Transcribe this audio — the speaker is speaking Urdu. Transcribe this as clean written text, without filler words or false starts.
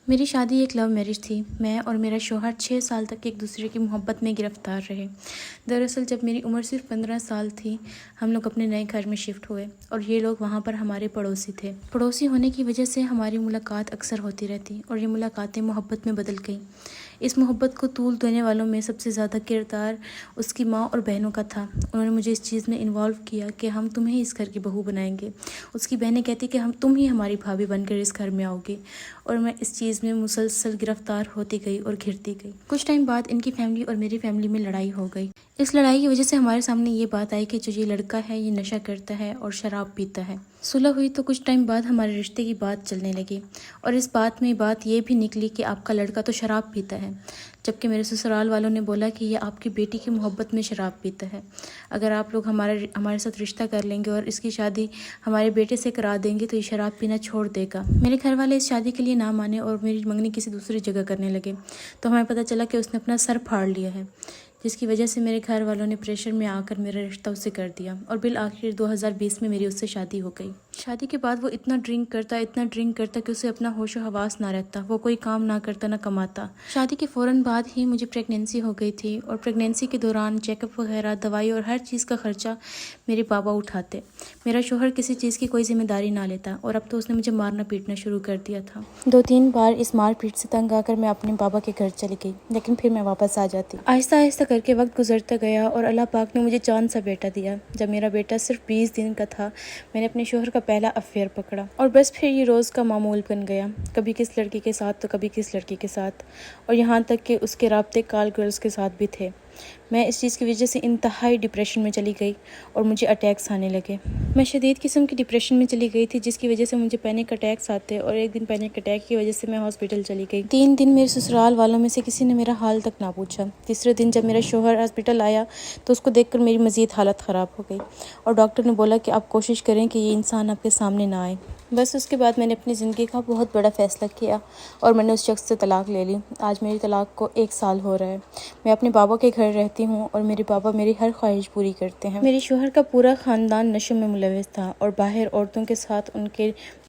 میری شادی ایک لو میرج تھی۔ میں اور میرا شوہر 6 سال تک ایک دوسرے کی محبت میں گرفتار رہے۔ دراصل جب میری عمر صرف 15 سال تھی، ہم لوگ اپنے نئے گھر میں شفٹ ہوئے اور یہ لوگ وہاں پر ہمارے پڑوسی تھے۔ پڑوسی ہونے کی وجہ سے ہماری ملاقات اکثر ہوتی رہتی اور یہ ملاقاتیں محبت میں بدل گئیں۔ اس محبت کو طول دینے والوں میں سب سے زیادہ کردار اس کی ماں اور بہنوں کا تھا۔ انہوں نے مجھے اس چیز میں انوالو کیا کہ ہم تمہیں اس گھر کی بہو بنائیں گے۔ اس کی بہنیں کہتی کہ تم ہی ہماری بھابھی بن کر اس گھر میں آؤ گے، اور میں اس چیز میں مسلسل گرفتار ہوتی گئی اور گھرتی گئی۔ کچھ ٹائم بعد ان کی فیملی اور میری فیملی میں لڑائی ہو گئی۔ اس لڑائی کی وجہ سے ہمارے سامنے یہ بات آئی کہ جو یہ لڑکا ہے یہ نشہ کرتا ہے اور شراب پیتا ہے۔ صلح ہوئی تو کچھ ٹائم بعد ہمارے رشتے کی بات چلنے لگی، اور اس بات میں بات یہ بھی نکلی کہ آپ کا لڑکا تو شراب پیتا ہے، جبکہ میرے سسرال والوں نے بولا کہ یہ آپ کی بیٹی کی محبت میں شراب پیتا ہے۔ اگر آپ لوگ ہمارے ساتھ رشتہ کر لیں گے اور اس کی شادی ہمارے بیٹے سے کرا دیں گے تو یہ شراب پینا چھوڑ دے گا۔ میرے گھر والے اس شادی کے لیے نہ مانے اور میری منگنی کسی دوسری جگہ کرنے لگے، تو ہمیں پتہ چلا کہ اس نے اپنا سر پھاڑ لیا ہے، جس کی وجہ سے میرے گھر والوں نے پریشر میں آ کر میرا رشتہ اس سے کر دیا، اور بالآخر 2020 میں میری اس سے شادی ہو گئی۔ شادی کے بعد وہ اتنا ڈرنک کرتا کہ اسے اپنا ہوش و حواس نہ رہتا، وہ کوئی کام نہ کرتا نہ کماتا۔ شادی کے فوراً بعد ہی مجھے پریگنینسی ہو گئی تھی، اور پریگنینسی کے دوران چیک اپ وغیرہ، دوائی اور ہر چیز کا خرچہ میرے بابا اٹھاتے۔ میرا شوہر کسی چیز کی کوئی ذمہ داری نہ لیتا، اور اب تو اس نے مجھے مارنا پیٹنا شروع کر دیا تھا۔ 2-3 بار اس مار پیٹ سے تنگ آ کر میں اپنے بابا کے گھر چلی گئی، لیکن پھر میں واپس آ جاتی۔ آہستہ آہستہ کر کے وقت گزرتا گیا اور اللہ پاک نے مجھے چاند سا بیٹا دیا۔ جب میرا بیٹا صرف 20 دن کا تھا، میں نے اپنے شوہر کا پہلا افیئر پکڑا، اور بس پھر یہ روز کا معمول بن گیا، کبھی کس لڑکی کے ساتھ تو کبھی کس لڑکی کے ساتھ، اور یہاں تک کہ اس کے رابطے کال گرلز کے ساتھ بھی تھے۔ میں اس چیز کی وجہ سے انتہائی ڈپریشن میں چلی گئی اور مجھے اٹیکس آنے لگے۔ میں شدید قسم کی ڈپریشن میں چلی گئی تھی، جس کی وجہ سے مجھے پینک اٹیکس آتے، اور ایک دن پینک اٹیک کی وجہ سے میں ہاسپٹل چلی گئی۔ 3 دن میرے سسرال والوں میں سے کسی نے میرا حال تک نہ پوچھا۔ تیسرے دن جب میرا شوہر ہاسپٹل آیا تو اس کو دیکھ کر میری مزید حالت خراب ہو گئی، اور ڈاکٹر نے بولا کہ آپ کوشش کریں کہ یہ انسان آپ کے سامنے نہ آئے۔ بس اس کے بعد میں نے اپنی زندگی کا بہت بڑا فیصلہ کیا، اور میں نے اس شخص سے طلاق لے لی۔ آج میری طلاق کو 1 سال ہو رہا ہے۔ میں اپنے بابا کے گھر رہتی ہوں، اور میرے بابا میری ہر خواہش پوری کرتے ہیں۔ میرے شوہر کا پورا خاندان نشے میں ملوث تھا، اور باہر عورتوں کے ساتھ ان کے